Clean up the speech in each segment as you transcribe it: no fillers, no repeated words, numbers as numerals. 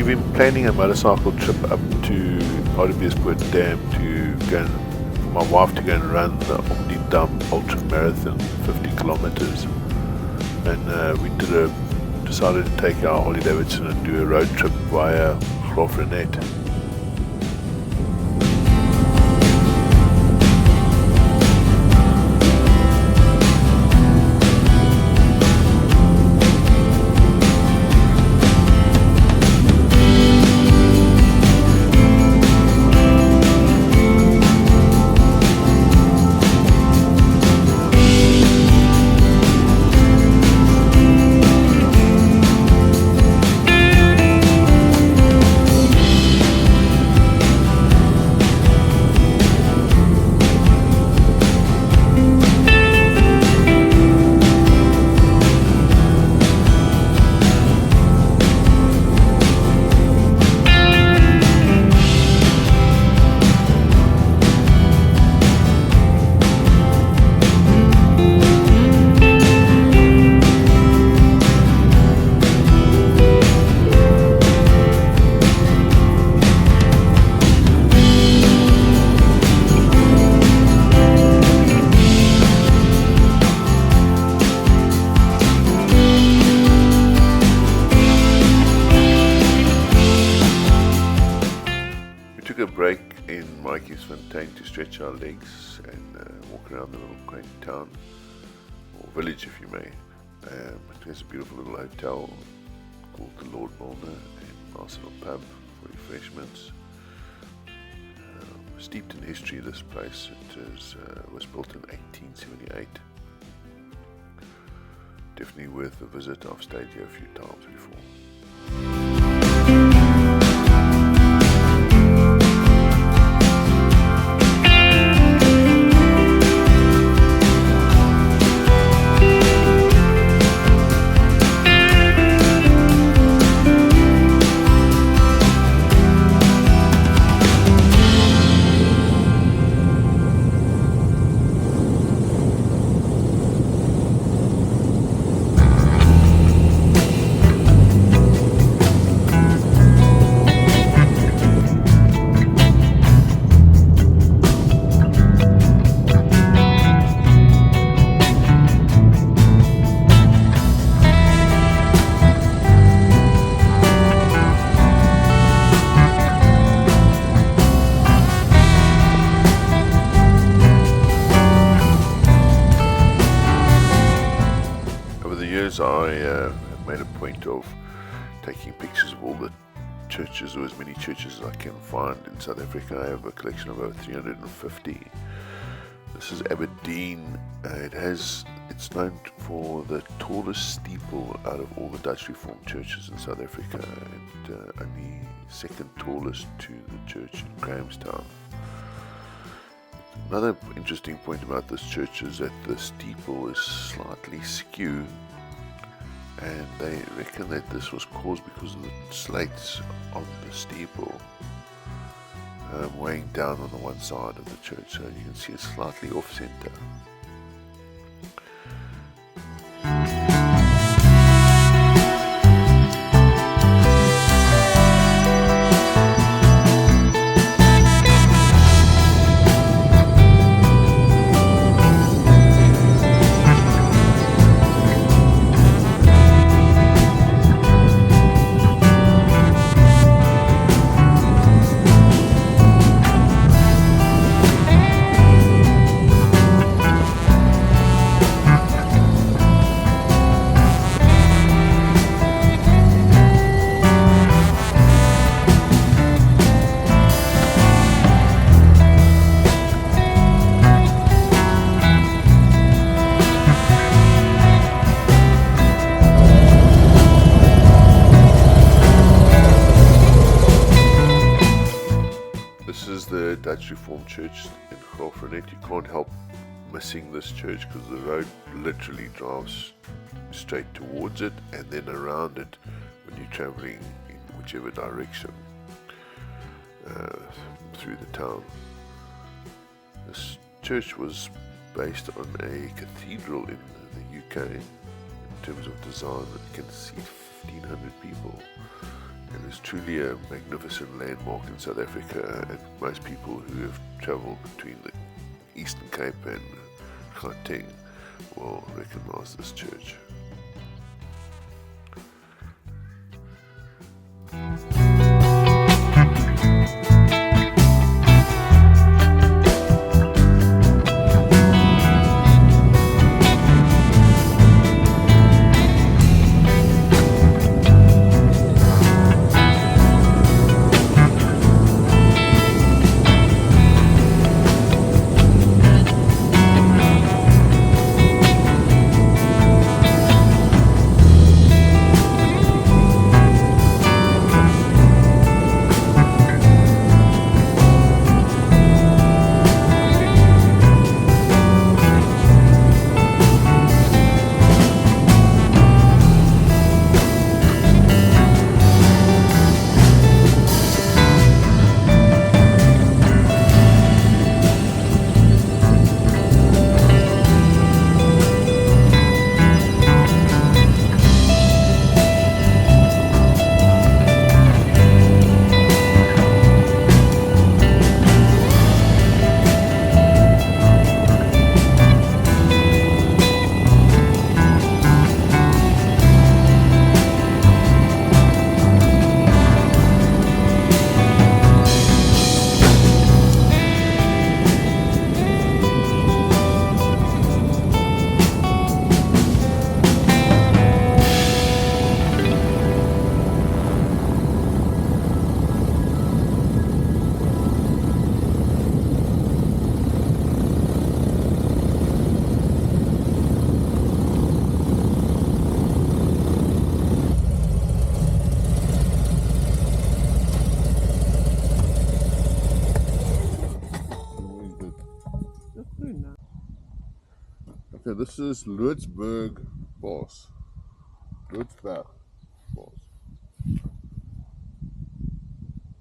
we've been planning a motorcycle trip up to Hartbeespoort Dam to go and, for my wife to go and run the Aberdeen Dam Ultra Marathon, 50 kilometers. And we decided to take our Harley Davidson and do a road trip via Graaf-Reinet. A break in Hartbeespoort to stretch our legs and walk around the little quaint town or village, if you may. It has a beautiful little hotel called the Lord Milner and a nice little pub for refreshments. Steeped in history, this place. It was built in 1878. Definitely worth a visit. I've stayed here a few times before. I have made a point of taking pictures of all the churches, or as many churches as I can find in South Africa. I have a collection of over 350. This is Aberdeen. It's known for the tallest steeple out of all the Dutch Reformed churches in South Africa, and only second tallest to the church in Grahamstown. Another interesting point about this church is that the steeple is slightly skew, and they reckon that this was caused because of the slates on the steeple weighing down on the one side of the church, so you can see it's slightly off center. The Dutch Reformed Church in Graaf-Reinet. You can't help missing this church because the road literally drives straight towards it and then around it when you're traveling in whichever direction through the town. This church was based on a cathedral in the UK. In terms of design, it can seat 1,500 people and is truly a magnificent landmark in South Africa, and most people who have travelled between the Eastern Cape and Gauteng will recognise this church. Okay, this is Loodsburg Bos. Loodsburg Bos.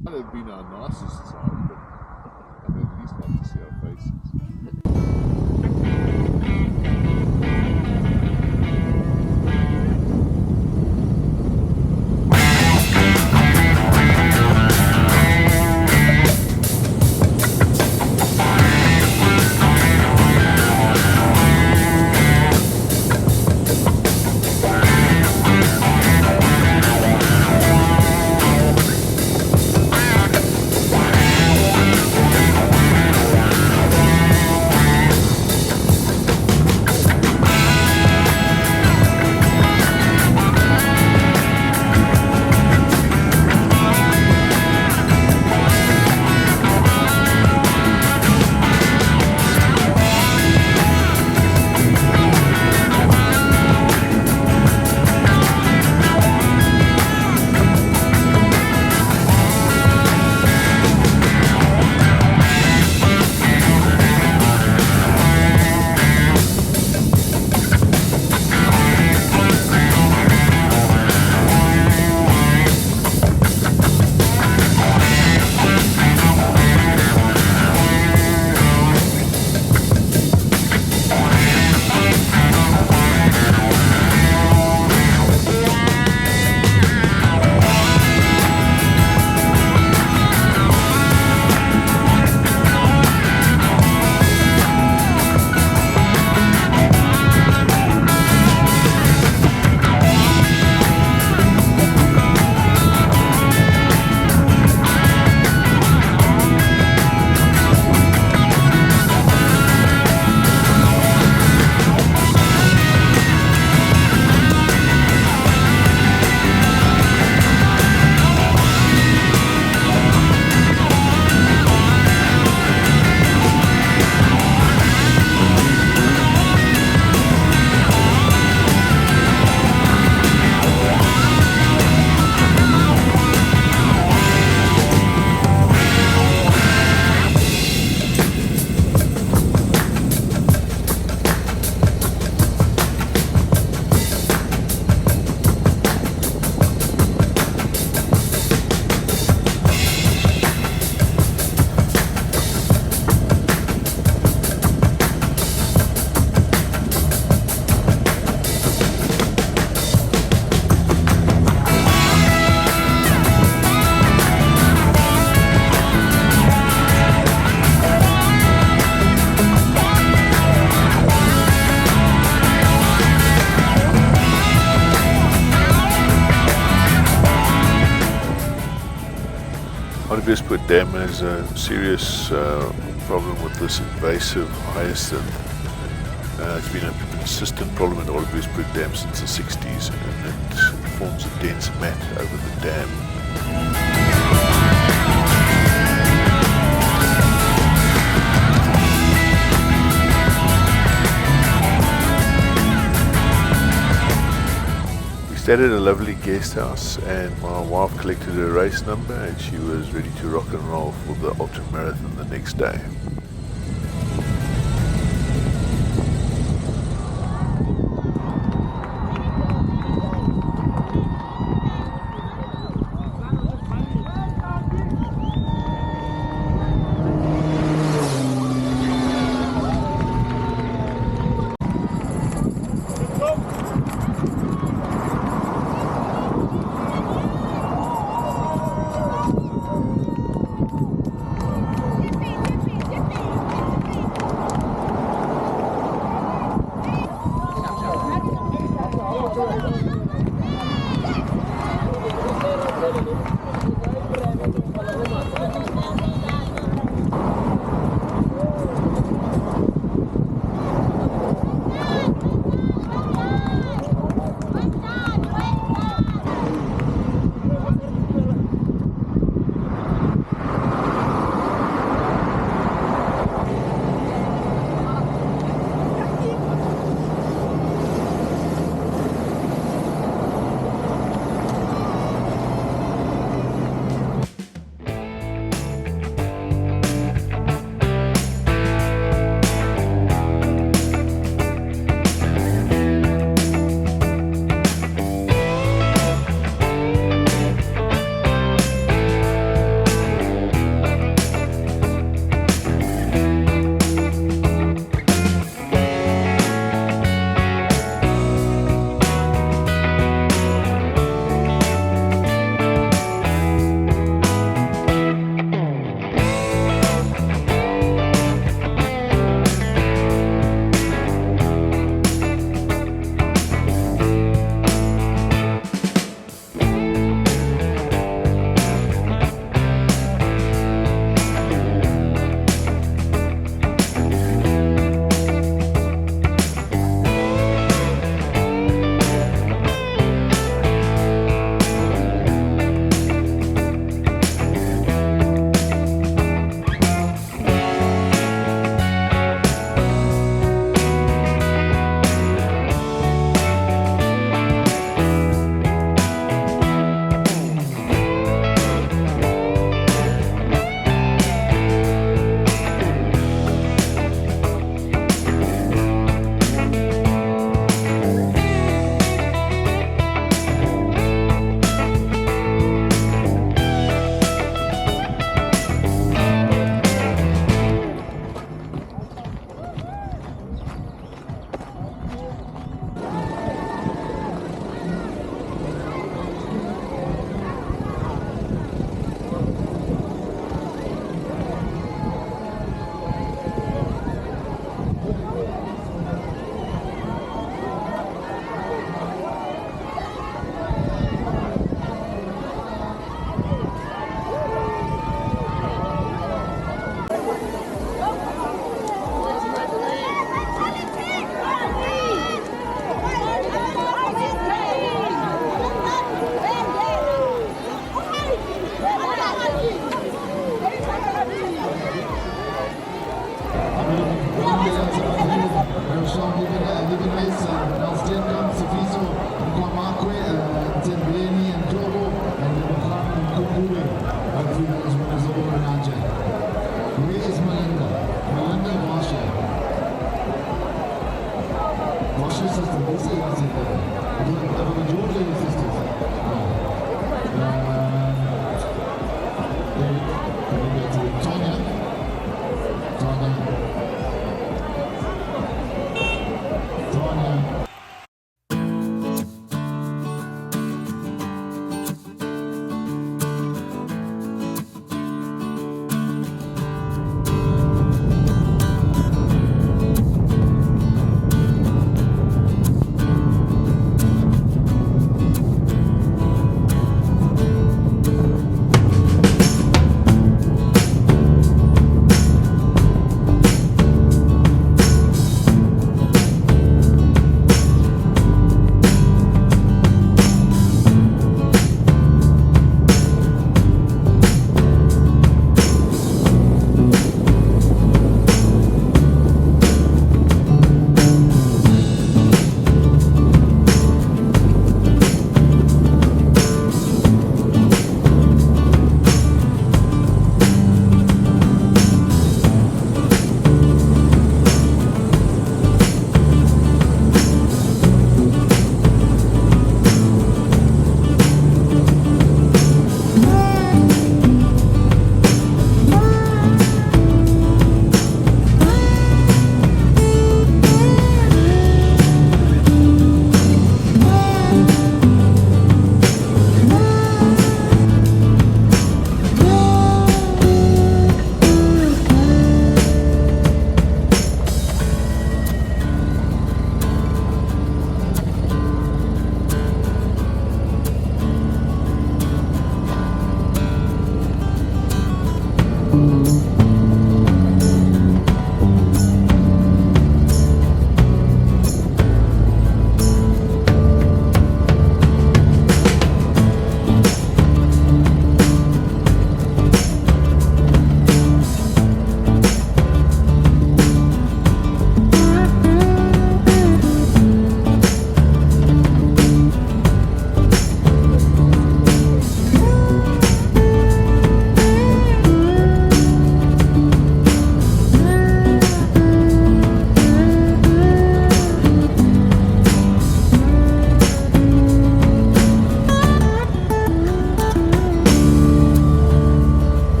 Might have been our nicest side, but I've at least got to see our faces. Hartbeespoort Dam has a serious problem with this invasive hyacinth. It's been a consistent problem in the Hartbeespoort Dam since the 60s, and it forms a dense mat over the dam. We stayed at a lovely guest house, and my wife collected her race number, and she was ready to rock and roll for the ultra marathon the next day.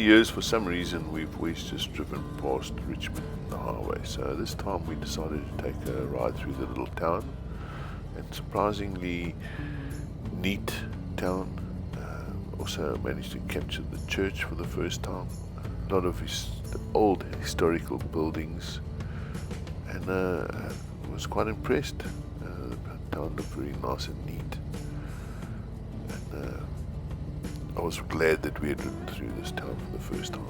the years, for some reason, we've always just driven past Richmond on the highway. So this time we decided to take a ride through the little town, and surprisingly neat town. Also managed to capture the church for the first time. A lot of old historical buildings, and was quite impressed. The town looked very nice and neat, and I was glad that we had ridden through this town for the first time.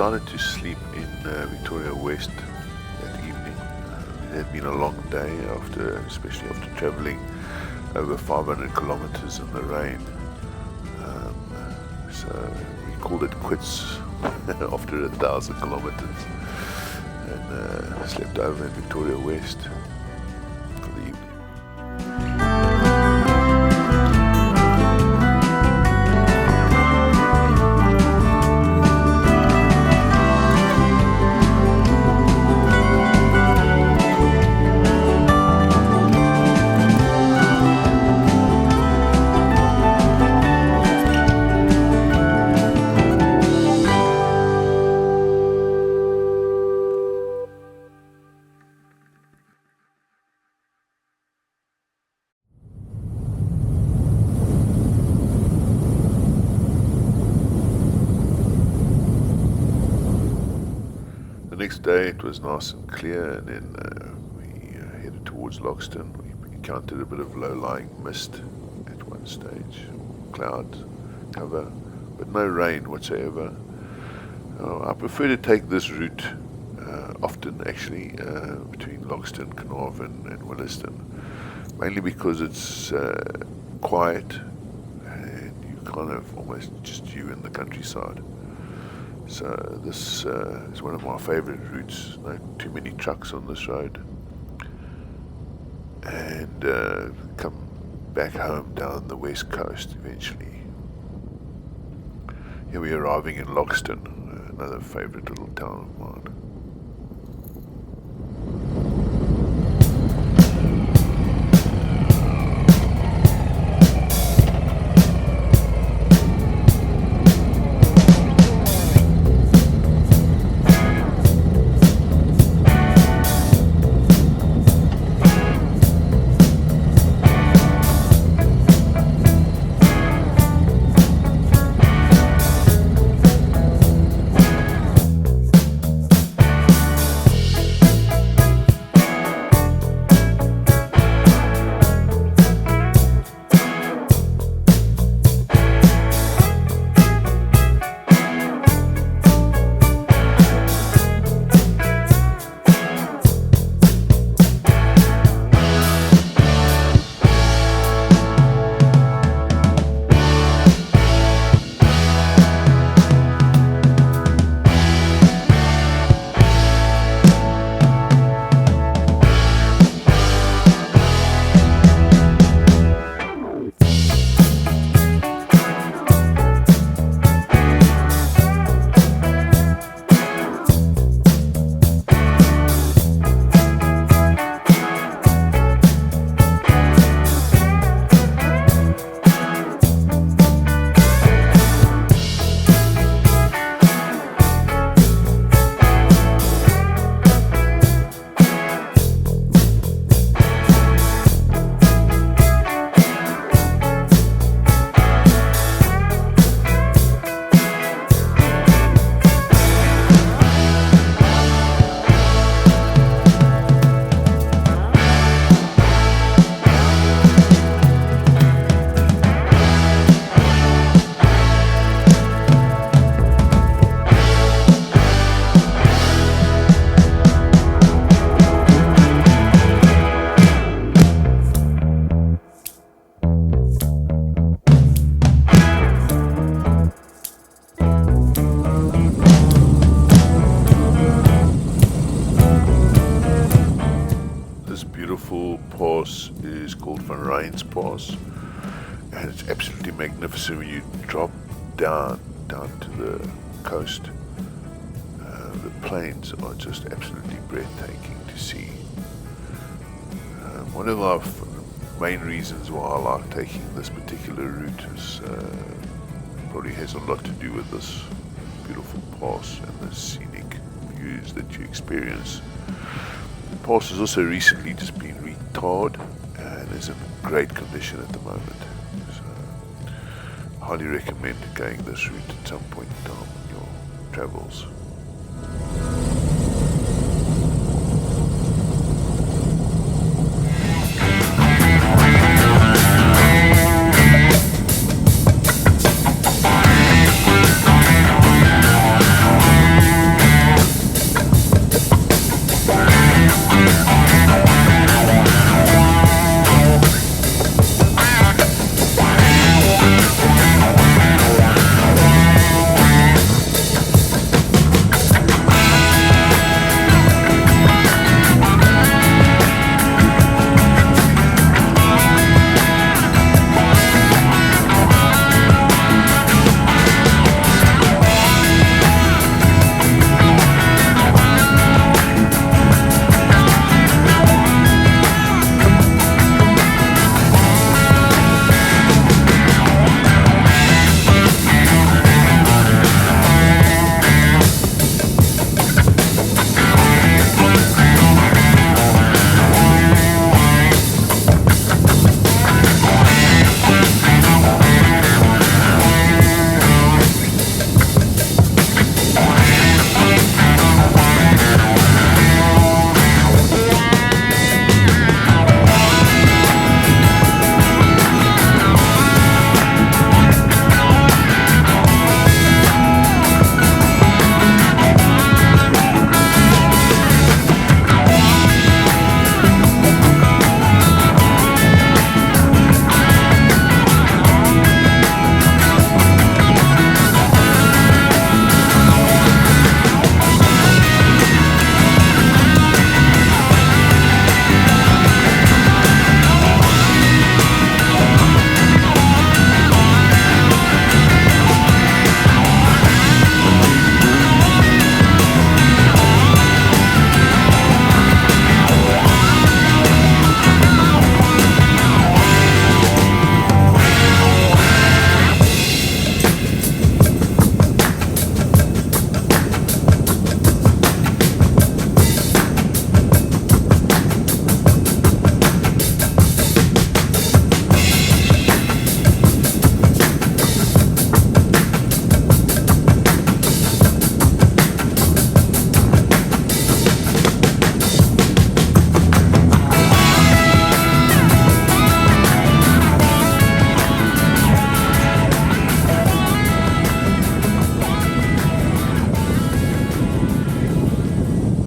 Decided to sleep in Victoria West that evening. It had been a long day, especially after travelling over 500 kilometers in the rain. So we called it quits after 1,000 kilometers, and slept over in Victoria West for the evening. The next day it was nice and clear, and then we headed towards Loxton. We encountered a bit of low-lying mist at one stage, cloud cover, but no rain whatsoever. I prefer to take this route often, actually, between Loxton, Carnarvon and Williston, mainly because it's quiet and you kind of almost just you in the countryside. So this is one of my favourite routes. Not too many trucks on this road, and come back home down the west coast eventually. Here we're arriving in Loxton, another favourite little town of mine. beautiful pass is called Van Rijn's Pass, and it's absolutely magnificent when you drop down to the coast. The plains are just absolutely breathtaking to see. One of our main reasons why I like taking this particular route is probably has a lot to do with this beautiful pass and the scenic views that you experience. The pass has also recently just been retarred and is in great condition at the moment. So, highly recommend going this route at some point in time in your travels.